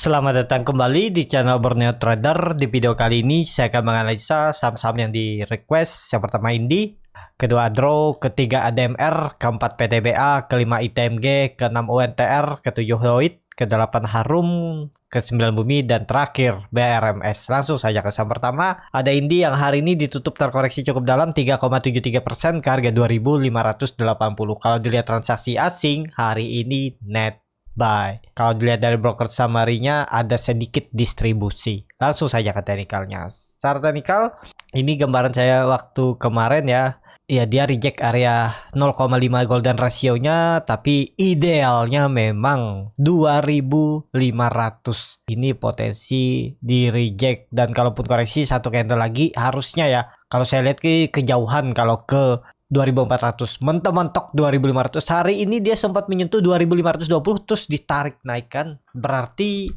Selamat datang kembali di channel Borneo Trader. Di video kali ini saya akan menganalisa saham-saham yang di request. Yang pertama Indi, kedua Adro, ketiga ADMR, keempat PTBA, kelima ITMG, keenam UNTR, ketujuh Loid, kedelapan Harum, ke-9 Bumi, dan terakhir BRMS. Langsung saja ke saham pertama. Ada Indi yang hari ini ditutup terkoreksi cukup dalam 3,73% ke harga 2.580. Kalau dilihat transaksi asing hari ini net buy. Kalau dilihat dari broker summary-nya ada sedikit distribusi. Langsung saja ke teknikalnya. Secara teknikal ini gambaran saya waktu kemarin ya. Ya dia reject area 0,5 golden ratio-nya, tapi idealnya memang 2.500. Ini potensi di reject, dan kalaupun koreksi satu candle lagi harusnya ya. Kalau saya lihat ke kejauhan, kalau ke 2.400 mentok 2.500. Hari ini dia sempat menyentuh 2.520 terus ditarik naikkan, berarti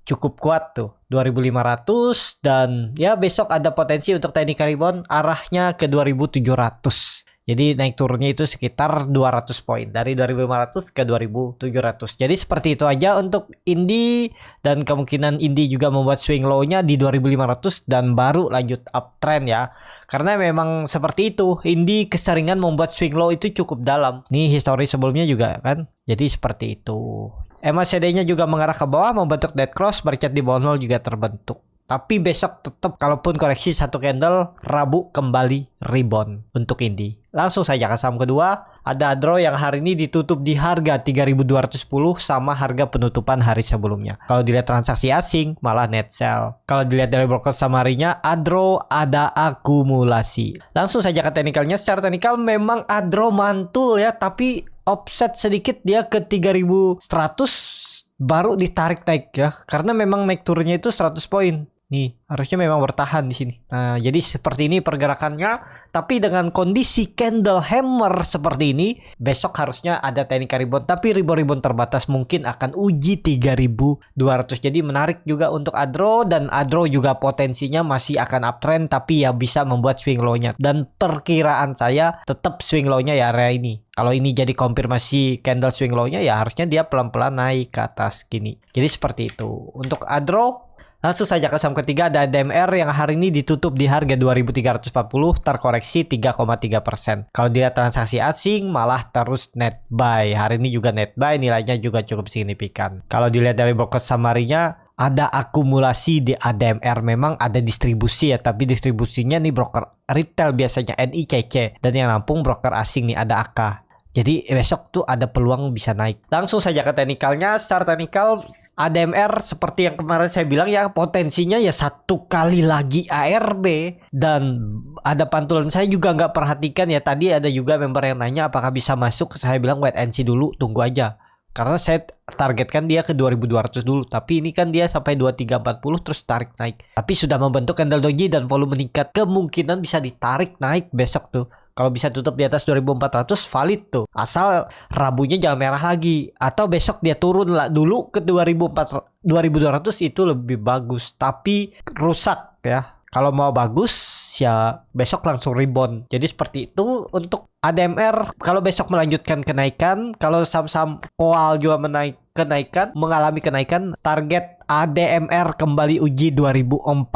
cukup kuat tuh 2.500. Dan ya besok ada potensi untuk technical rebound arahnya ke 2.700. Jadi naik turunnya itu sekitar 200 poin dari 2.500 ke 2.700. Jadi seperti itu aja untuk Indi, dan kemungkinan Indi juga membuat swing low-nya di 2.500 dan baru lanjut uptrend ya. Karena memang seperti itu, Indi keseringan membuat swing low itu cukup dalam. Ini histori sebelumnya juga kan. Jadi seperti itu. MACD-nya juga mengarah ke bawah membentuk dead cross, bercat di bawah 0 juga terbentuk. Tapi besok tetap kalaupun koreksi satu candle, Rabu kembali rebound untuk Indi. Langsung saja ke saham kedua. Ada Adro yang hari ini ditutup di harga 3.210 sama harga penutupan hari sebelumnya. Kalau dilihat transaksi asing malah net sell. Kalau dilihat dari broker summary-nya, Adro ada akumulasi. Langsung saja ke teknikalnya. Secara teknikal memang Adro mantul ya, tapi offset sedikit dia ke 3.100 baru ditarik naik ya. Karena memang naik turunnya itu 100 poin. Nih, harusnya memang bertahan di sini. Nah, jadi seperti ini pergerakannya. Tapi dengan kondisi candle hammer seperti ini, besok harusnya ada technical rebound. Tapi rebound terbatas mungkin akan uji 3.200. Jadi menarik juga untuk Adro. Dan Adro juga potensinya masih akan uptrend, tapi ya bisa membuat swing low-nya. Dan perkiraan saya tetap swing low-nya ya area ini. Kalau ini jadi konfirmasi candle swing low-nya, ya harusnya dia pelan-pelan naik ke atas gini. Jadi seperti itu. Untuk Adro, langsung saja ke saham ketiga. Ada ADMR yang hari ini ditutup di harga 2.340, terkoreksi 3,3%. Kalau dilihat transaksi asing malah terus net buy. Hari ini juga net buy, nilainya juga cukup signifikan. Kalau dilihat dari broker summary-nya, ada akumulasi di ADMR, memang ada distribusi ya, tapi distribusinya nih broker retail biasanya NICC, dan yang nampung broker asing nih ada AK. Jadi besok tuh ada peluang bisa naik. Langsung saja ke teknikalnya. Secara teknikal ADMR seperti yang kemarin saya bilang ya, potensinya ya satu kali lagi ARB. Dan ada pantulan saya juga nggak perhatikan ya, tadi ada juga member yang nanya apakah bisa masuk. Saya bilang wait and see dulu, tunggu aja. Karena saya targetkan dia ke 2.200 dulu. Tapi ini kan dia sampai 2.340 terus tarik naik. Tapi sudah membentuk candle doji dan volume meningkat, kemungkinan bisa ditarik naik besok tuh. Kalau bisa tutup di atas 2.400 valid tuh. Asal Rabunya jangan merah lagi. Atau besok dia turun lah dulu ke 2.200 itu lebih bagus. Tapi rusak ya. Kalau mau bagus ya besok langsung rebound. Jadi seperti itu untuk ADMR. Kalau besok melanjutkan kenaikan, kalau saham-saham Koal juga mengalami kenaikan, target ADMR kembali uji 2.400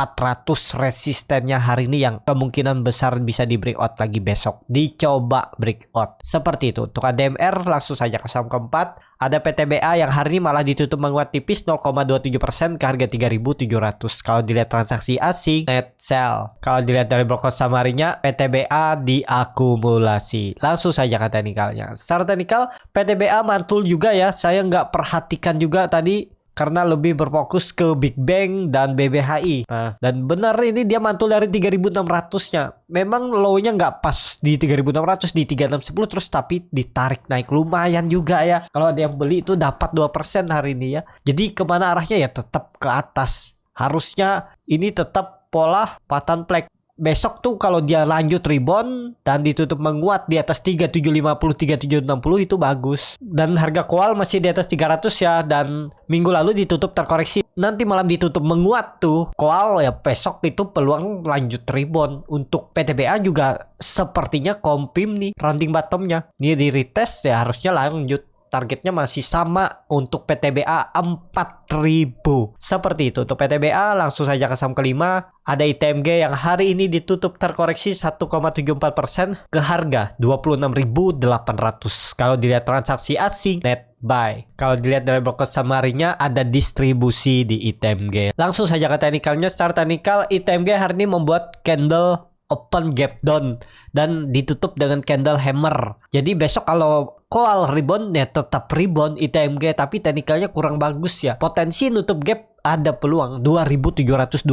resistennya hari ini, yang kemungkinan besar bisa di breakout lagi besok. Dicoba breakout. Seperti itu untuk ADMR. Langsung saja ke saham keempat. Ada PTBA yang hari ini malah ditutup menguat tipis 0,27% ke harga 3.700. Kalau dilihat transaksi asing net sell. Kalau dilihat dari broker summary-nya, PTBA diakumulasi. Langsung saja ke teknikalnya. Secara teknikal PTBA mantul juga ya. Saya nggak perhatikan juga tadi karena lebih berfokus ke Big Bang dan BBHI. Nah, dan benar ini dia mantul dari 3.600-nya. Memang low-nya nggak pas di 3.600, di 3.610 terus, tapi ditarik naik lumayan juga ya. Kalau ada yang beli itu dapat 2% hari ini ya. Jadi kemana arahnya ya tetap ke atas. Harusnya ini tetap pola pattern flag. Besok tuh kalau dia lanjut rebound dan ditutup menguat di atas 3750, 3760 itu bagus. Dan harga Koal masih di atas 300 ya, dan minggu lalu ditutup terkoreksi. Nanti malam ditutup menguat tuh Koal ya, besok itu peluang lanjut rebound. Untuk PTBA juga sepertinya kompim nih rounding bottomnya. Ini di retest ya harusnya lanjut. targetnya masih sama untuk PTBA 4.000. Seperti itu untuk PTBA. Langsung saja ke saham kelima, ada ITMG yang hari ini ditutup terkoreksi 1,74% ke harga 26.800. Kalau dilihat transaksi asing net buy. Kalau dilihat dari broker summary-nya ada distribusi di ITMG. Langsung saja ke teknikalnya. Start teknikal, ITMG hari ini membuat candle open gap down dan ditutup dengan candle hammer. Jadi besok kalau call rebound ya tetap rebound ITMG, tapi teknikalnya kurang bagus ya. Potensi nutup gap ada peluang 2720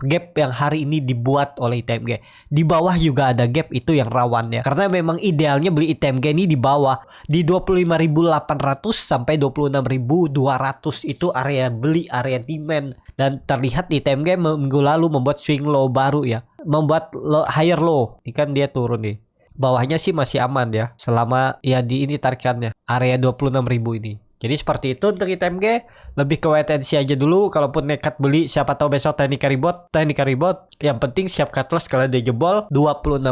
gap yang hari ini dibuat oleh ITMG. Di bawah juga ada gap, itu yang rawan ya. Karena memang idealnya beli ITMG ini di bawah di 25.800 sampai 26.200 itu area beli, area demand. Dan terlihat ITMG minggu lalu membuat swing low baru ya. Membuat higher low. Ini kan dia turun nih. Bawahnya sih masih aman ya. Selama ya di ini tarikannya area 26.000 ini. Jadi seperti itu untuk ITMG. Lebih ke wait and see aja dulu. Kalaupun nekat beli, siapa tahu besok teknik rebound. Yang penting siap cut loss kalau dia jebol 26.000.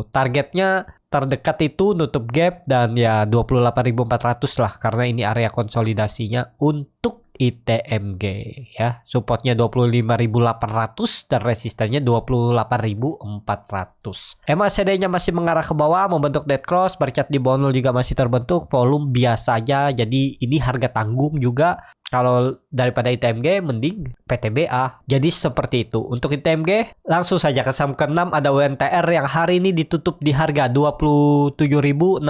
Targetnya terdekat itu nutup gap dan ya 28.400 lah. Karena ini area konsolidasinya untuk ITMG ya. Supportnya 25.800 dan resistannya 28.400. MACD-nya masih mengarah ke bawah, membentuk dead cross. Bercat di bawah juga masih terbentuk. Volume biasa aja. Jadi ini harga tanggung juga. Kalau daripada ITMG mending PTBA. Jadi seperti itu. Untuk ITMG langsung saja ke saham ke-6 ada UNTR yang hari ini ditutup di harga 27.625.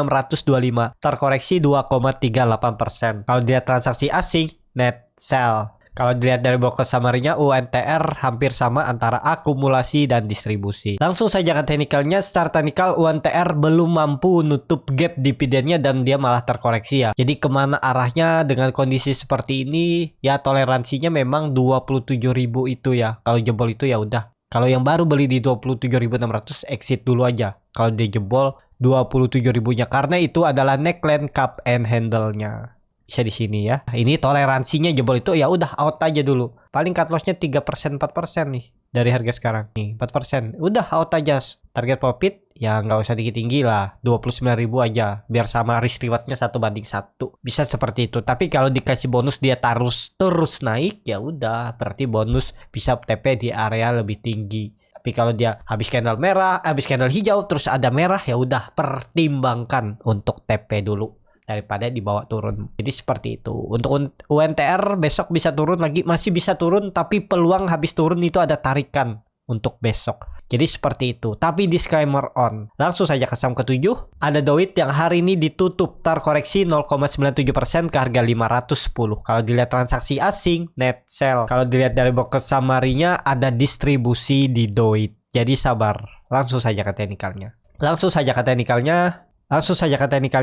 Terkoreksi 2,38%. Kalau dia transaksi asing net sell. Kalau dilihat dari broker summary-nya, UNTR hampir sama antara akumulasi dan distribusi. Langsung saja ke teknikalnya. Start teknikal, UNTR belum mampu nutup gap dividennya dan dia malah terkoreksi ya. Jadi kemana arahnya dengan kondisi seperti ini? Ya toleransinya memang 27.000 itu ya. Kalau jebol itu ya udah. Kalau yang baru beli di 27.600 exit dulu aja. Kalau dia jebol 27.000-nya karena itu adalah neckline cup and handle-nya. Bisa di sini ya. Ini toleransinya jebol itu ya udah out aja dulu. Paling cut loss-nya 3% 4% nih dari harga sekarang. Nih 4%. Udah out aja. Target profit ya nggak usah tinggi-tinggi lah. 29.000 aja biar sama risk reward-nya 1:1. Bisa seperti itu. Tapi kalau dikasih bonus dia terus naik ya udah berarti bonus bisa TP di area lebih tinggi. Tapi kalau dia habis candle merah, habis candle hijau terus ada merah ya udah pertimbangkan untuk TP dulu daripada dibawa turun. Jadi seperti itu. Untuk UNTR besok bisa turun lagi, masih bisa turun tapi peluang habis turun itu ada tarikan untuk besok. Jadi seperti itu. Tapi disclaimer on. Langsung saja ke saham ke-7. Ada Doit yang hari ini ditutup terkoreksi 0,97% ke harga 510. Kalau dilihat transaksi asing net sell. Kalau dilihat dari broker summary-nya ada distribusi di Doit. Jadi sabar. Langsung saja ke teknikalnya.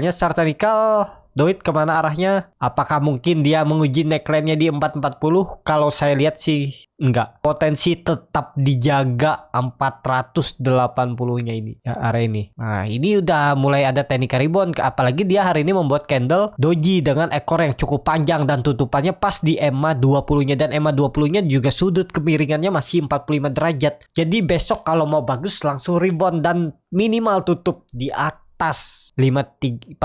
Start teknikal, Doit kemana arahnya? Apakah mungkin dia menguji neckline-nya di 440? Kalau saya lihat sih enggak. Potensi tetap dijaga 480-nya ini ya, area ini. Nah ini udah mulai ada teknik rebound. Apalagi dia hari ini membuat candle doji dengan ekor yang cukup panjang dan tutupannya pas di EMA 20-nya. Dan EMA 20-nya juga sudut kemiringannya masih 45 derajat. Jadi besok kalau mau bagus langsung rebound dan minimal tutup di atas 5340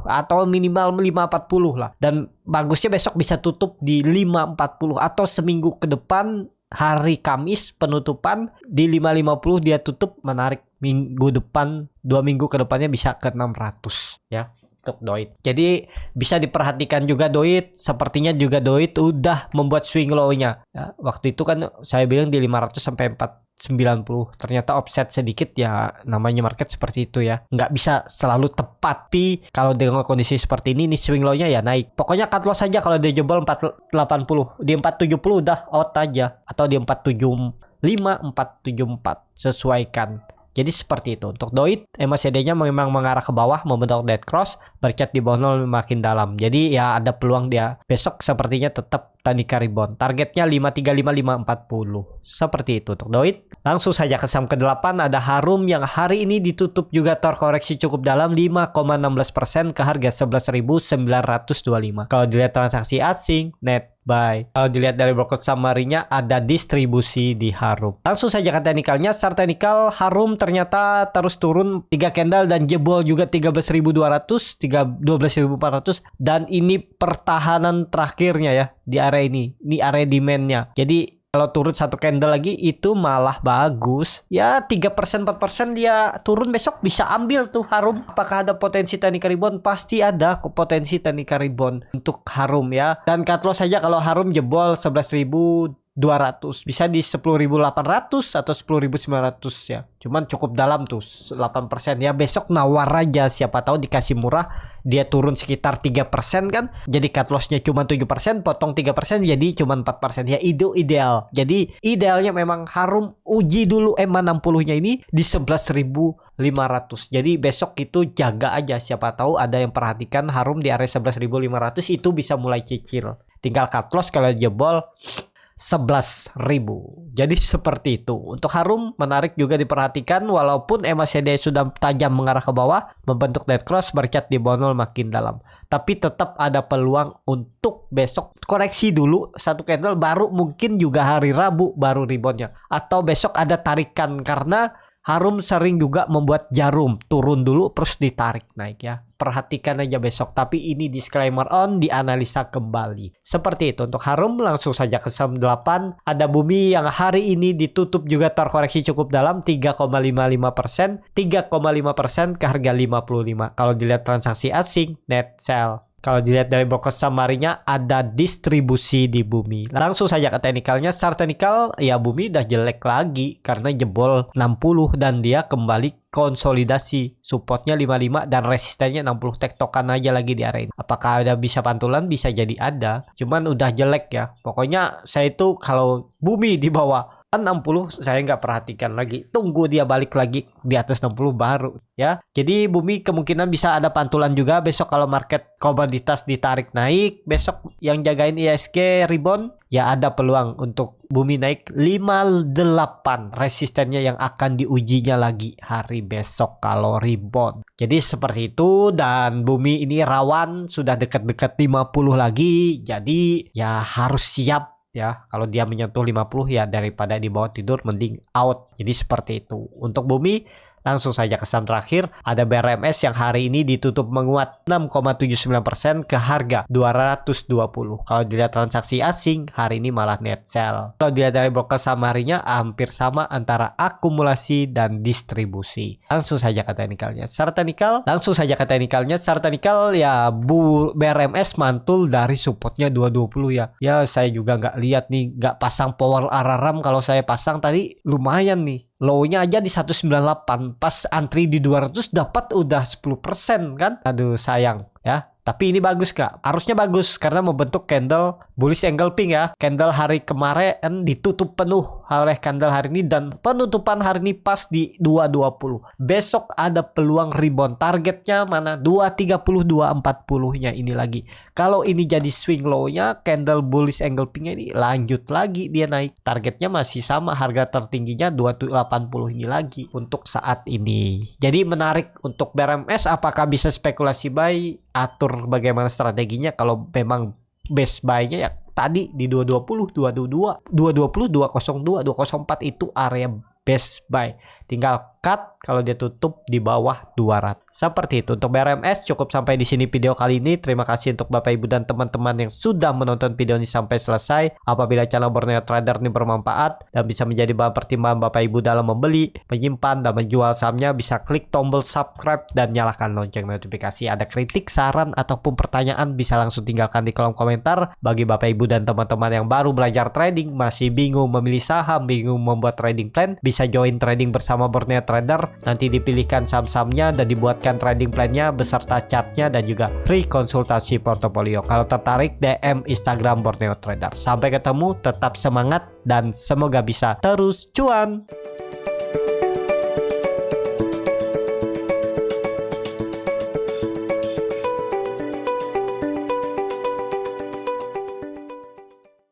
atau minimal 540 lah. Dan bagusnya besok bisa tutup di 540 atau seminggu ke depan hari Kamis penutupan di 550 dia tutup menarik. Minggu depan 2 minggu ke depannya bisa ke 600 ya untuk Doit. Jadi bisa diperhatikan juga Doit. Sepertinya juga Doit udah membuat swing low-nya ya. Waktu itu kan saya bilang di 500 sampai 490. Ternyata offset sedikit ya, namanya market seperti itu ya. Nggak bisa selalu tepat. Tapi kalau dengan kondisi seperti ini swing low-nya ya naik. Pokoknya cut loss aja kalau dia jebol 480. Di 470 udah out aja. Atau di 475, 474. Sesuaikan. Jadi seperti itu. Untuk Doit, MACD-nya memang mengarah ke bawah, membentuk dead cross, bercat di bawah 0 makin dalam. Jadi ya ada peluang dia besok sepertinya tetap tandika rebound. Targetnya 535 540. Seperti itu untuk Doit. Langsung saja ke saham ke-8 ada Harum yang hari ini ditutup juga terkoreksi cukup dalam 5,16% ke harga 11.925. Kalau dilihat transaksi asing net buy. Kalau dilihat dari broker summary-nya ada distribusi di Harum. Langsung saja ke teknikalnya. Chart teknikal Harum ternyata terus turun 3 candle dan jebol juga 13.200, 12.400 dan ini pertahanan terakhirnya ya di area ini. Ini area demand-nya. Jadi kalau turun 1 candle lagi itu malah bagus. Ya 3% 4% dia turun besok bisa ambil tuh Harum. Apakah ada potensi technical rebound? Pasti ada potensi technical rebound untuk Harum ya. Dan cut loss saja kalau Harum jebol 11.200 bisa di 10.800 atau 10.900 ya. Cuman cukup dalam tuh 8% ya. Besok nawar aja, siapa tahu dikasih murah dia turun sekitar 3% kan. Jadi cut lossnya cuma 7%, potong 3% jadi cuma 4% ya. Itu ideal. Jadi idealnya memang Harum uji dulu EMA 60-nya ini di 11.500. Jadi besok itu jaga aja, siapa tahu ada yang perhatikan Harum di area 11.500 itu bisa mulai cicil. Tinggal cut loss kalau jebol 11.000. Jadi seperti itu. Untuk Harum menarik juga diperhatikan walaupun MACD sudah tajam mengarah ke bawah, membentuk dead cross bercat di bawah 0 makin dalam. Tapi tetap ada peluang untuk besok koreksi dulu 1 candle baru mungkin juga hari Rabu baru reboundnya. Atau besok ada tarikan karena Harum sering juga membuat jarum turun dulu terus ditarik naik ya. Perhatikan aja besok. Tapi ini disclaimer on, dianalisa kembali. Seperti itu untuk Harum. Langsung saja ke saham 8. Ada Bumi yang hari ini ditutup juga terkoreksi cukup dalam 3,55%. 3,5% ke harga 55. Kalau dilihat transaksi asing net sell. Kalau dilihat dari broker summary-nya ada distribusi di Bumi. Langsung saja ke teknikalnya. Chart teknikal ya Bumi udah jelek lagi karena jebol 60 dan dia kembali konsolidasi. Supportnya 55 dan resistennya 60. Tektokan aja lagi di area ini. Apakah ada bisa pantulan? Bisa jadi ada. Cuman udah jelek ya. Pokoknya saya itu kalau Bumi di bawah 60 saya nggak perhatikan lagi, tunggu dia balik lagi di atas 60 baru ya. Jadi Bumi kemungkinan bisa ada pantulan juga besok kalau market komoditas ditarik naik. Besok yang jagain ISG rebound ya ada peluang untuk Bumi naik 58 resistennya yang akan diujinya lagi hari besok kalau rebound. Jadi seperti itu dan Bumi ini rawan sudah dekat-dekat 50 lagi. Jadi ya harus siap ya, kalau dia menyentuh 50 ya daripada di bawah tidur mending out. Jadi seperti itu. Untuk Bumi langsung saja ke saham terakhir ada BRMS yang hari ini ditutup menguat 6,79% ke harga 220. Kalau dilihat transaksi asing hari ini malah net sell. Kalau dilihat dari broker summary-nya hampir sama antara akumulasi dan distribusi. Langsung saja ke teknikalnya. Chart teknikal, langsung saja ke teknikalnya. Chart teknikal ya BRMS mantul dari supportnya 220 ya. Ya saya juga nggak lihat nih, nggak pasang power araram. Kalau saya pasang tadi lumayan nih. Low-nya aja di 198, pas antri di 200 dapat udah 10% kan. Aduh sayang ya. Tapi ini bagus kak, harusnya bagus karena membentuk candle bullish engulfing ya. Candle hari kemarin ditutup penuh oleh candle hari ini dan penutupan hari ini pas di 220. Besok ada peluang rebound. Targetnya mana? 230, 240-nya ini lagi. Kalau ini jadi swing low-nya, candle bullish engulfing-nya ini lanjut lagi dia naik. Targetnya masih sama, harga tertingginya 280 ini lagi untuk saat ini. Jadi menarik untuk BRMS, apakah bisa spekulasi buy? Atur bagaimana strateginya. Kalau memang best buy-nya ya tadi di 220, 222, 220, 202, 204 itu area best buy. Tinggal cut kalau dia tutup di bawah 200. Seperti itu untuk BRMS. Cukup sampai di sini video kali ini. Terima kasih untuk Bapak Ibu dan teman-teman yang sudah menonton video ini sampai selesai. Apabila channel Borneo Trader ini bermanfaat dan bisa menjadi bahan pertimbangan Bapak Ibu dalam membeli, menyimpan dan menjual sahamnya, bisa klik tombol subscribe dan nyalakan lonceng notifikasi. Ada kritik, saran ataupun pertanyaan bisa langsung tinggalkan di kolom komentar. Bagi Bapak Ibu dan teman-teman yang baru belajar trading, masih bingung memilih saham, bingung membuat trading plan, bisa join trading bersama Borneo Trader. Nanti dipilihkan saham-sahamnya dan dibuatkan trading plan-nya beserta chartnya dan juga free konsultasi portofolio. Kalau tertarik DM Instagram Borneo Trader. Sampai ketemu, tetap semangat dan semoga bisa terus cuan.